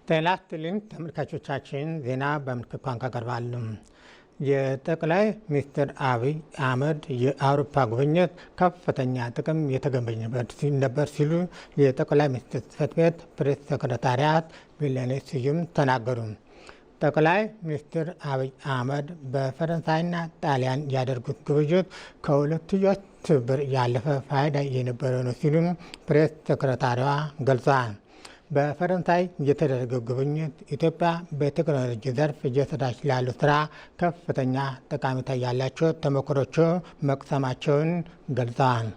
ጤና ይስጥልኝ ተመልካቾቻችን፣ ዜና በምልክት ቋንቋ ቀርባሉ። የጠቅላይ ሚኒስትር አብይ አህመድ የአውሮፓ ጉብኝት ከፍተኛ ጥቅም የተገኘበት ነበር ሲሉ የጠቅላይ ሚኒስትር ጽሕፈት ቤት ፕሬስ ሴክሬታሪያት ቢለኔ ስዩም ተናገሩ። ጠቅላይ ሚኒስትር አብይ አህመድ በፈረንሳይና ጣሊያን ያደርጉት ጉብኝት ከሁለትዮሽ ትብብር ያለፈ ፋይዳ የነበረ ነው ሲሉ ፕሬስ ሴክሬታሪዋ ገልጸዋል። በፈረንሳይ የተደረገው ጉብኝት ኢትዮጵያ በቴክኖሎጂ ዘርፍ እየሰራች ላሉ ስራ ከፍተኛ ጠቀሜታ ያላቸው ተሞክሮች መቅሰማቸውን ገልጸዋል።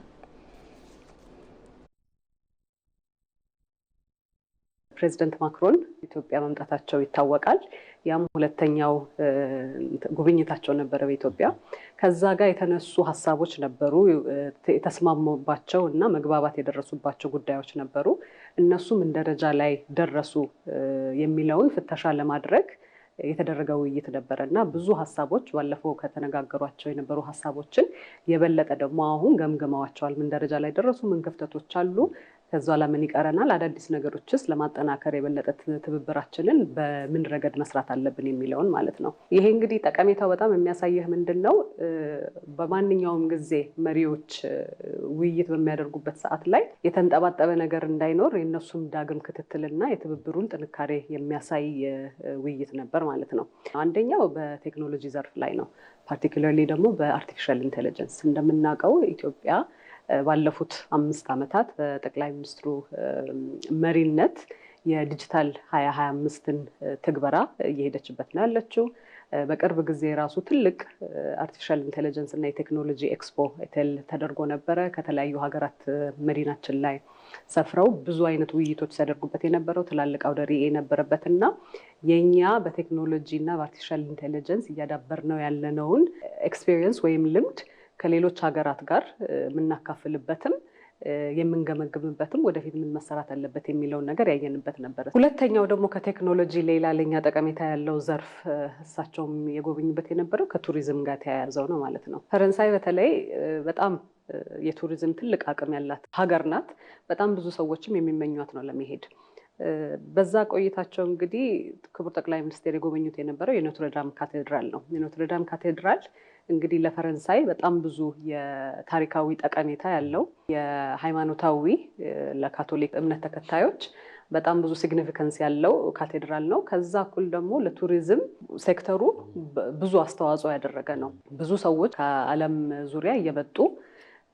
ፕሬዚደንት ማክሮን ኢትዮጵያ መምጣታቸው ይታወቃል። ያም ሁለተኛው ጉብኝታቸው ነበረ በኢትዮጵያ። ከዛ ጋር የተነሱ ሀሳቦች ነበሩ፣ የተስማሙባቸው እና መግባባት የደረሱባቸው ጉዳዮች ነበሩ። እነሱም ምን ደረጃ ላይ ደረሱ የሚለውን ፍተሻ ለማድረግ የተደረገ ውይይት ነበረ እና ብዙ ሀሳቦች ባለፈው ከተነጋገሯቸው የነበሩ ሀሳቦችን የበለጠ ደግሞ አሁን ገምግመዋቸዋል። ምን ደረጃ ላይ ደረሱ፣ ምን ክፍተቶች አሉ፣ ከዛ ኋላ ምን ይቀረናል፣ አዳዲስ ነገሮችስ ለማጠናከር የበለጠ ትብብራችንን በምን ረገድ መስራት አለብን የሚለውን ማለት ነው። ይሄ እንግዲህ ጠቀሜታው በጣም የሚያሳየህ ምንድን ነው፣ በማንኛውም ጊዜ መሪዎች ውይይት በሚያደርጉበት ሰዓት ላይ የተንጠባጠበ ነገር እንዳይኖር የእነሱም ዳግም ክትትልና የትብብሩን ጥንካሬ የሚያሳይ ውይይት ነበር ማለት ነው። አንደኛው በቴክኖሎጂ ዘርፍ ላይ ነው። ፓርቲኩላርሊ ደግሞ በአርቲፊሻል ኢንቴሊጀንስ እንደምናውቀው ኢትዮጵያ ባለፉት 5 ዓመታት በጠቅላይ ሚኒስትሩ መሪነት የዲጂታል 2025ን ትግበራ እየሄደችበት ነው ያለችው። በቅርብ ጊዜ ራሱ ትልቅ አርቲፊሻል ኢንቴሊጀንስ እና የቴክኖሎጂ ኤክስፖ ተደርጎ ነበረ። ከተለያዩ ሀገራት መዲናችን ላይ ሰፍረው ብዙ አይነት ውይይቶች ሲያደርጉበት የነበረው ትላልቅ አውደ ርዕይ የነበረበት እና የኛ በቴክኖሎጂ እና በአርቲፊሻል ኢንቴሊጀንስ እያዳበር ነው ያለነውን ኤክስፔሪየንስ ወይም ልምድ ከሌሎች ሀገራት ጋር የምናካፍልበትም የምንገመግምበትም ወደፊት ምን መሰራት አለበት የሚለውን ነገር ያየንበት ነበር። ሁለተኛው ደግሞ ከቴክኖሎጂ ሌላ ለኛ ጠቀሜታ ያለው ዘርፍ እሳቸውም የጎበኙበት የነበረው ከቱሪዝም ጋር ተያያዘው ነው ማለት ነው። ፈረንሳይ በተለይ በጣም የቱሪዝም ትልቅ አቅም ያላት ሀገር ናት። በጣም ብዙ ሰዎችም የሚመኟት ነው ለመሄድ። በዛ ቆይታቸው እንግዲህ ክቡር ጠቅላይ ሚኒስትር የጎበኙት የነበረው የኖትረዳም ካቴድራል ነው። የኖትረዳም ካቴድራል እንግዲህ ለፈረንሳይ በጣም ብዙ የታሪካዊ ጠቀሜታ ያለው የሃይማኖታዊ ለካቶሊክ እምነት ተከታዮች በጣም ብዙ ሲግኒፊካንስ ያለው ካቴድራል ነው። ከዛ እኩል ደግሞ ለቱሪዝም ሴክተሩ ብዙ አስተዋጽኦ ያደረገ ነው። ብዙ ሰዎች ከዓለም ዙሪያ እየመጡ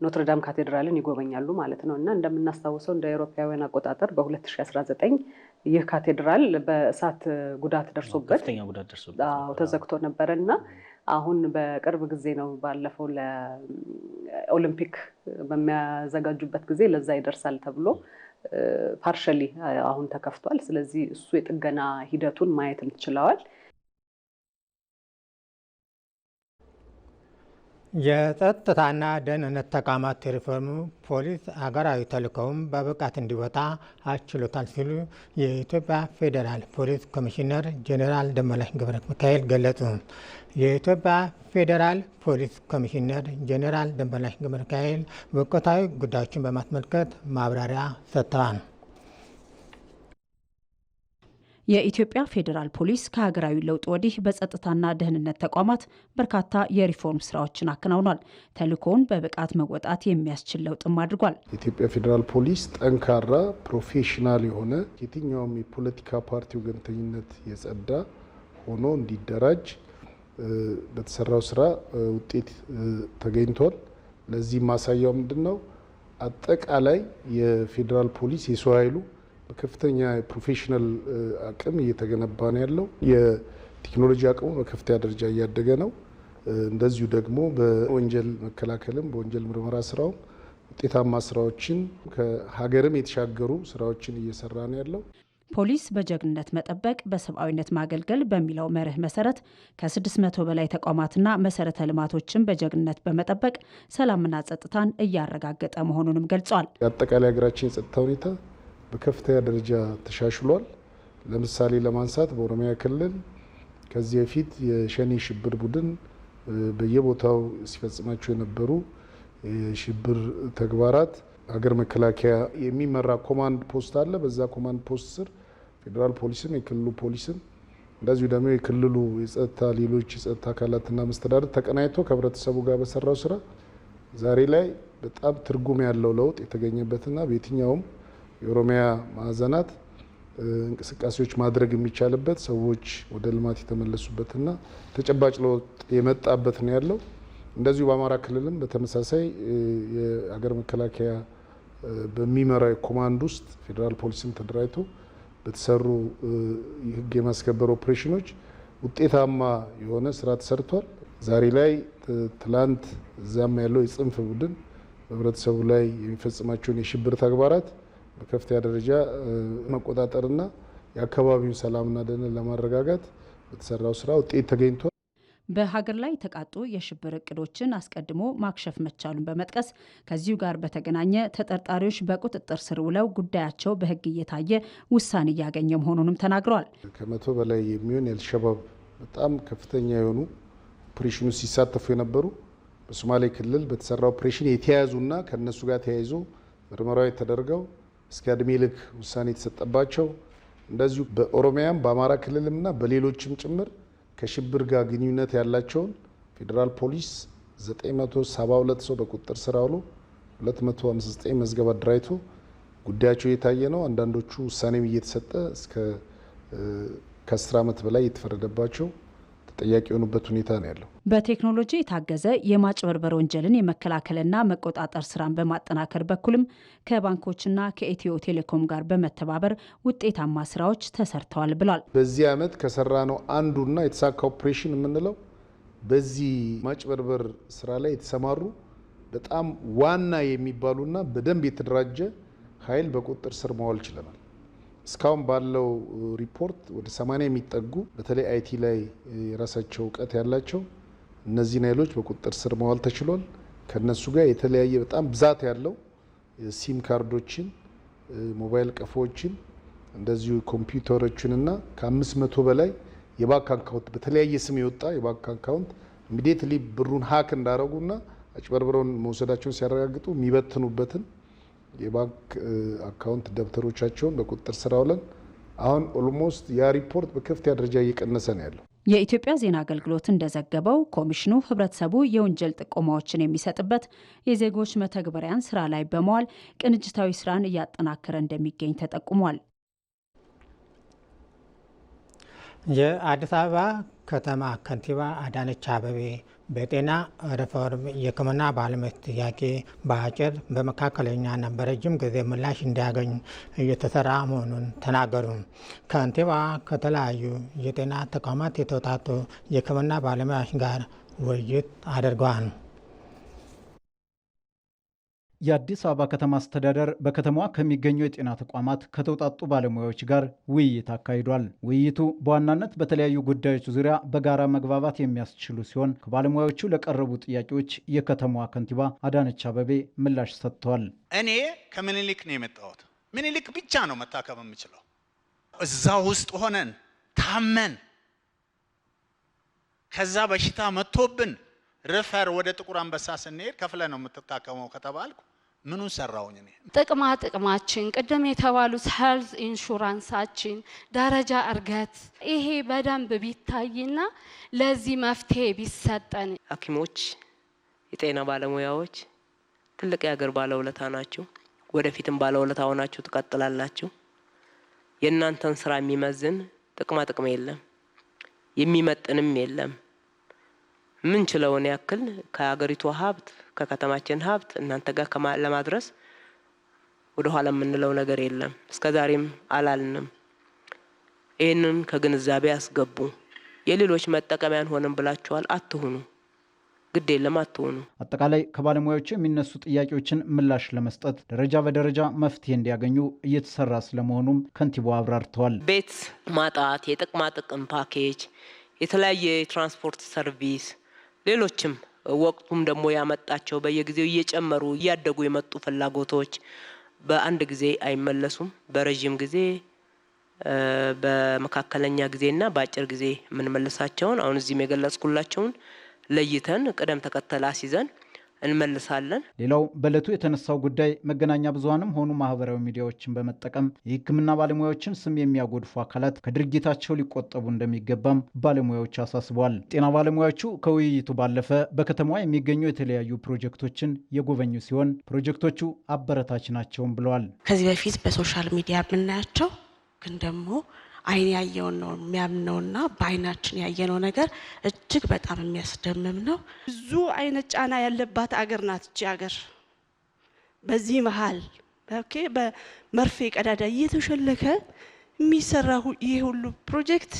ኖትረዳም ካቴድራልን ይጎበኛሉ ማለት ነው እና እንደምናስታውሰው እንደ አውሮፓውያን አቆጣጠር በ2019 ይህ ካቴድራል በእሳት ጉዳት ደርሶበት ተዘግቶ ነበረ እና አሁን በቅርብ ጊዜ ነው ባለፈው ለኦሊምፒክ በሚያዘጋጁበት ጊዜ ለዛ ይደርሳል ተብሎ ፓርሻሊ አሁን ተከፍቷል። ስለዚህ እሱ የጥገና ሂደቱን ማየትም ችለዋል። የጸጥታና ደህንነት ተቋማት ሪፎርሙ ፖሊስ ሀገራዊ ተልዕኮውን በብቃት እንዲወጣ አስችሎታል ሲሉ የኢትዮጵያ ፌዴራል ፖሊስ ኮሚሽነር ጄኔራል ደመላሽ ገብረ ሚካኤል ገለጹ። የኢትዮጵያ ፌዴራል ፖሊስ ኮሚሽነር ጄኔራል ደመላሽ ገብረ ሚካኤል ወቅታዊ ጉዳዮችን በማስመልከት ማብራሪያ ሰጥተዋል። የኢትዮጵያ ፌዴራል ፖሊስ ከሀገራዊ ለውጥ ወዲህ በጸጥታና ደህንነት ተቋማት በርካታ የሪፎርም ስራዎችን አከናውኗል። ተልዕኮውን በብቃት መወጣት የሚያስችል ለውጥም አድርጓል። የኢትዮጵያ ፌዴራል ፖሊስ ጠንካራ ፕሮፌሽናል የሆነ የትኛውም የፖለቲካ ፓርቲ ወገንተኝነት የጸዳ ሆኖ እንዲደራጅ በተሰራው ስራ ውጤት ተገኝቷል። ለዚህ ማሳያው ምንድን ነው? አጠቃላይ የፌዴራል ፖሊስ የሰው ኃይሉ በከፍተኛ ፕሮፌሽናል አቅም እየተገነባ ነው ያለው። የቴክኖሎጂ አቅሙ በከፍተኛ ደረጃ እያደገ ነው። እንደዚሁ ደግሞ በወንጀል መከላከልም በወንጀል ምርመራ ስራውም ውጤታማ ስራዎችን ከሀገርም የተሻገሩ ስራዎችን እየሰራ ነው ያለው። ፖሊስ በጀግንነት መጠበቅ በሰብአዊነት ማገልገል በሚለው መርህ መሰረት ከ600 በላይ ተቋማትና መሰረተ ልማቶችን በጀግንነት በመጠበቅ ሰላምና ጸጥታን እያረጋገጠ መሆኑንም ገልጿል። የአጠቃላይ ሀገራችን የጸጥታ ሁኔታ በከፍተኛ ደረጃ ተሻሽሏል። ለምሳሌ ለማንሳት በኦሮሚያ ክልል ከዚህ በፊት የሸኔ ሽብር ቡድን በየቦታው ሲፈጽማቸው የነበሩ የሽብር ተግባራት ሀገር መከላከያ የሚመራ ኮማንድ ፖስት አለ። በዛ ኮማንድ ፖስት ስር ፌዴራል ፖሊስም የክልሉ ፖሊስም እንደዚሁ ደግሞ የክልሉ የጸጥታ ሌሎች የጸጥታ አካላትና መስተዳድር ተቀናይቶ ከህብረተሰቡ ጋር በሰራው ስራ ዛሬ ላይ በጣም ትርጉም ያለው ለውጥ የተገኘበትና በየትኛውም የኦሮሚያ ማዕዘናት እንቅስቃሴዎች ማድረግ የሚቻልበት ሰዎች ወደ ልማት የተመለሱበትና ተጨባጭ ለውጥ የመጣበት ነው ያለው። እንደዚሁ በአማራ ክልልም በተመሳሳይ የሀገር መከላከያ በሚመራው ኮማንድ ውስጥ ፌዴራል ፖሊስም ተደራጅቶ በተሰሩ የህግ የማስከበር ኦፕሬሽኖች ውጤታማ የሆነ ስራ ተሰርቷል። ዛሬ ላይ ትላንት እዛም ያለው የጽንፍ ቡድን በህብረተሰቡ ላይ የሚፈጽማቸውን የሽብር ተግባራት በከፍተኛ ደረጃ መቆጣጠርና የአካባቢውን ሰላምና ደህንነት ለማረጋጋት በተሰራው ስራ ውጤት ተገኝቷል። በሀገር ላይ የተቃጡ የሽብር እቅዶችን አስቀድሞ ማክሸፍ መቻሉን በመጥቀስ ከዚሁ ጋር በተገናኘ ተጠርጣሪዎች በቁጥጥር ስር ውለው ጉዳያቸው በህግ እየታየ ውሳኔ እያገኘ መሆኑንም ተናግረዋል። ከ100 በላይ የሚሆን የአልሸባብ በጣም ከፍተኛ የሆኑ ኦፕሬሽኑ ሲሳተፉ የነበሩ በሶማሌ ክልል በተሰራ ኦፕሬሽን የተያዙና ከነሱ ጋር ተያይዞ ምርመራዊ ተደርገው እስከ እድሜ ልክ ውሳኔ የተሰጠባቸው እንደዚሁ በኦሮሚያም በአማራ ክልልምና በሌሎችም ጭምር ከሽብር ጋር ግንኙነት ያላቸውን ፌዴራል ፖሊስ 972 ሰው በቁጥጥር ስር አውሎ 259 መዝገብ አደራጅቶ ጉዳያቸው እየታየ ነው። አንዳንዶቹ ውሳኔም እየተሰጠ እስከ ከ10 ዓመት በላይ የተፈረደባቸው ተጠያቂ የሆኑበት ሁኔታ ነው ያለው። በቴክኖሎጂ የታገዘ የማጭበርበር ወንጀልን የመከላከልና መቆጣጠር ስራን በማጠናከር በኩልም ከባንኮችና ከኢትዮ ቴሌኮም ጋር በመተባበር ውጤታማ ስራዎች ተሰርተዋል ብሏል። በዚህ ዓመት ከሰራ ነው አንዱና የተሳካ ኦፕሬሽን የምንለው በዚህ ማጭበርበር ስራ ላይ የተሰማሩ በጣም ዋና የሚባሉና በደንብ የተደራጀ ኃይል በቁጥጥር ስር ማዋል ችለናል። እስካሁን ባለው ሪፖርት ወደ 80 የሚጠጉ በተለይ አይቲ ላይ የራሳቸው እውቀት ያላቸው እነዚህን ኃይሎች በቁጥጥር ስር ማዋል ተችሏል። ከነሱ ጋር የተለያየ በጣም ብዛት ያለው ሲም ካርዶችን፣ ሞባይል ቀፎዎችን እንደዚሁ ኮምፒውተሮችንና ከ500 በላይ የባንክ አካውንት በተለያየ ስም የወጣ የባንክ አካውንት ኢሚዲየትሊ ብሩን ሀክ እንዳረጉና አጭበርብረውን መውሰዳቸውን ሲያረጋግጡ የሚበትኑበትን የባንክ አካውንት ደብተሮቻቸውን በቁጥጥር ስር አውለን አሁን ኦልሞስት ያ ሪፖርት በከፍተኛ ደረጃ እየቀነሰ ነው ያለው። የኢትዮጵያ ዜና አገልግሎት እንደዘገበው ኮሚሽኑ ህብረተሰቡ የወንጀል ጥቆማዎችን የሚሰጥበት የዜጎች መተግበሪያን ስራ ላይ በመዋል ቅንጅታዊ ስራን እያጠናከረ እንደሚገኝ ተጠቁሟል። የአዲስ አበባ ከተማ ከንቲባ አዳነች አቤቤ በጤና ሪፎርም የሕክምና ባለሙያዎች ጥያቄ በአጭር በመካከለኛና በረጅም ጊዜ ምላሽ እንዲያገኝ እየተሰራ መሆኑን ተናገሩ። ከንቲባ ከተለያዩ የጤና ተቋማት የተውጣጡ የሕክምና ባለሙያዎች ጋር ውይይት አድርገዋል። የአዲስ አበባ ከተማ አስተዳደር በከተማዋ ከሚገኙ የጤና ተቋማት ከተውጣጡ ባለሙያዎች ጋር ውይይት አካሂዷል። ውይይቱ በዋናነት በተለያዩ ጉዳዮች ዙሪያ በጋራ መግባባት የሚያስችሉ ሲሆን ከባለሙያዎቹ ለቀረቡ ጥያቄዎች የከተማዋ ከንቲባ አዳነች አቤቤ ምላሽ ሰጥተዋል። እኔ ከምኒልክ ነው የመጣሁት። ምኒልክ ብቻ ነው መታከም የምችለው። እዛ ውስጥ ሆነን ታመን ከዛ በሽታ መጥቶብን ሪፈር ወደ ጥቁር አንበሳ ስንሄድ ከፍለ ነው የምትታከመው ከተባልኩ ምኑን ሰራውኝ? እኔ ጥቅማችን ቅድም የተባሉት ሄልዝ ኢንሹራንሳችን ደረጃ እርገት ይሄ በደንብ ቢታይና ለዚህ መፍትሄ ቢሰጠን። ሐኪሞች፣ የጤና ባለሙያዎች ትልቅ የሀገር ባለውለታ ናቸው። ወደፊትም ባለውለታ ሆናችሁ ትቀጥላላችሁ። የእናንተን ስራ የሚመዝን ጥቅም የለም፣ የሚመጥንም የለም። ምን ችለውን ያክል ከሀገሪቱ ሀብት ከከተማችን ሀብት እናንተ ጋር ለማድረስ ወደ ኋላ የምንለው ነገር የለም። እስከዛሬም አላልንም። ይህንን ከግንዛቤ ያስገቡ። የሌሎች መጠቀሚያን ሆነን ብላችኋል። አትሁኑ፣ ግድ የለም አትሁኑ። አጠቃላይ ከባለሙያዎቹ የሚነሱ ጥያቄዎችን ምላሽ ለመስጠት ደረጃ በደረጃ መፍትሄ እንዲያገኙ እየተሰራ ስለመሆኑም ከንቲባው አብራርተዋል። ቤት ማጣት፣ የጥቅማ ጥቅም ፓኬጅ፣ የተለያየ የትራንስፖርት ሰርቪስ፣ ሌሎችም ወቅቱም ደግሞ ያመጣቸው በየጊዜው እየጨመሩ እያደጉ የመጡ ፍላጎቶች በአንድ ጊዜ አይመለሱም። በረጅም ጊዜ፣ በመካከለኛ ጊዜና በአጭር ጊዜ የምንመልሳቸውን አሁን እዚህም የገለጽኩላቸውን ለይተን ቅደም ተከተል አስይዘን እንመልሳለን። ሌላው በዕለቱ የተነሳው ጉዳይ መገናኛ ብዙሃንም ሆኑ ማህበራዊ ሚዲያዎችን በመጠቀም የሕክምና ባለሙያዎችን ስም የሚያጎድፉ አካላት ከድርጊታቸው ሊቆጠቡ እንደሚገባም ባለሙያዎች አሳስበዋል። ጤና ባለሙያዎቹ ከውይይቱ ባለፈ በከተማዋ የሚገኙ የተለያዩ ፕሮጀክቶችን የጎበኙ ሲሆን ፕሮጀክቶቹ አበረታች ናቸውም ብለዋል። ከዚህ በፊት በሶሻል ሚዲያ የምናያቸው ግን ደግሞ አይን ያየውን ነው የሚያምነውና በአይናችን ያየነው ነገር እጅግ በጣም የሚያስደምም ነው። ብዙ አይነት ጫና ያለባት አገር ናት እቺ አገር። በዚህ መሃል በመርፌ ቀዳዳ እየተሸለከ የሚሰራ ይህ ሁሉ ፕሮጀክት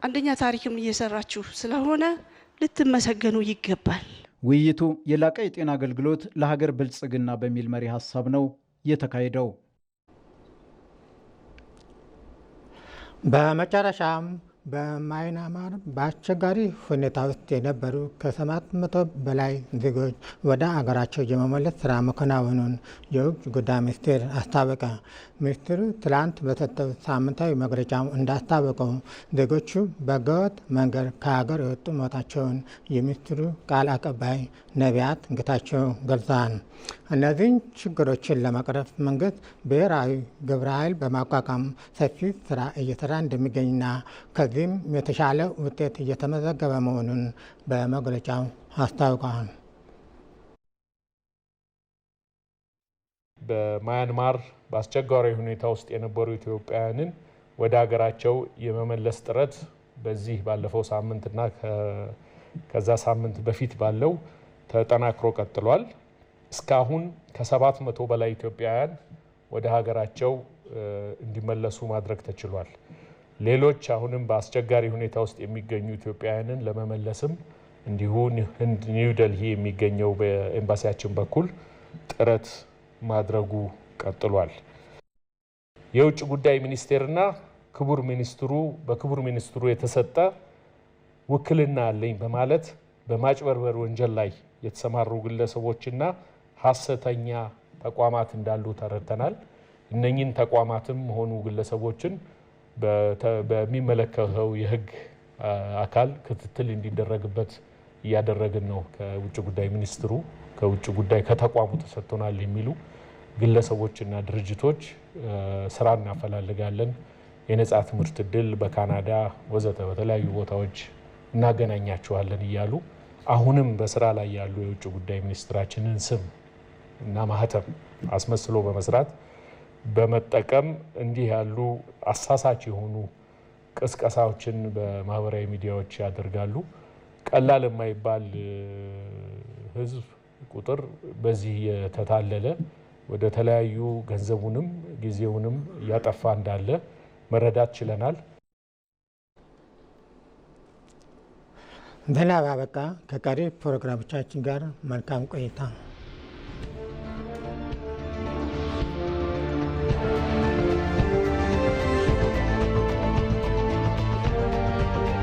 አንደኛ ታሪክም እየሰራችሁ ስለሆነ ልትመሰገኑ ይገባል። ውይይቱ የላቀ የጤና አገልግሎት ለሀገር ብልጽግና በሚል መሪ ሀሳብ ነው የተካሄደው። በመጨረሻም በማይናማር በአስቸጋሪ ሁኔታ ውስጥ የነበሩ ከ700 በላይ ዜጎች ወደ አገራቸው የመመለስ ስራ መከናወኑን የውጭ ጉዳይ ሚኒስቴር አስታወቀ። ሚኒስትሩ ትላንት በሰጠው ሳምንታዊ መግለጫ እንዳስታወቀው ዜጎቹ በህገወጥ መንገድ ከሀገር የወጡ መሆናቸውን የሚኒስትሩ ቃል አቀባይ ነቢያት ጌታቸው ገልጸዋል። እነዚህን ችግሮችን ለመቅረፍ መንግስት ብሔራዊ ግብረ ኃይል በማቋቋም ሰፊ ስራ እየሰራ እንደሚገኝና ከዚህም የተሻለ ውጤት እየተመዘገበ መሆኑን በመግለጫው አስታውቀዋል። በማያንማር በአስቸጋሪ ሁኔታ ውስጥ የነበሩ ኢትዮጵያውያንን ወደ ሀገራቸው የመመለስ ጥረት በዚህ ባለፈው ሳምንትና ከዛ ሳምንት በፊት ባለው ተጠናክሮ ቀጥሏል። እስካሁን ከ700 በላይ ኢትዮጵያውያን ወደ ሀገራቸው እንዲመለሱ ማድረግ ተችሏል። ሌሎች አሁንም በአስቸጋሪ ሁኔታ ውስጥ የሚገኙ ኢትዮጵያውያንን ለመመለስም እንዲሁ ኒው ደልሂ የሚገኘው በኤምባሲያችን በኩል ጥረት ማድረጉ ቀጥሏል። የውጭ ጉዳይ ሚኒስቴርና በክቡር ሚኒስትሩ የተሰጠ ውክልና አለኝ በማለት በማጭበርበር ወንጀል ላይ የተሰማሩ ግለሰቦችና ሐሰተኛ ተቋማት እንዳሉ ተረድተናል። እነኚህን ተቋማትም ሆኑ ግለሰቦችን በሚመለከተው የሕግ አካል ክትትል እንዲደረግበት እያደረግን ነው። ከውጭ ጉዳይ ሚኒስትሩ ከተቋሙ ተሰጥቶናል የሚሉ ግለሰቦችና ድርጅቶች ስራ እናፈላልጋለን፣ የነጻ ትምህርት እድል በካናዳ ወዘተ በተለያዩ ቦታዎች እናገናኛቸዋለን እያሉ አሁንም በስራ ላይ ያሉ የውጭ ጉዳይ ሚኒስትራችንን ስም እና ማህተም አስመስሎ በመስራት በመጠቀም እንዲህ ያሉ አሳሳች የሆኑ ቅስቀሳዎችን በማህበራዊ ሚዲያዎች ያደርጋሉ። ቀላል የማይባል ህዝብ ቁጥር በዚህ የተታለለ ወደ ተለያዩ ገንዘቡንም ጊዜውንም እያጠፋ እንዳለ መረዳት ችለናል። ዜና ባበቃ። ከቀሪ ፕሮግራሞቻችን ጋር መልካም ቆይታ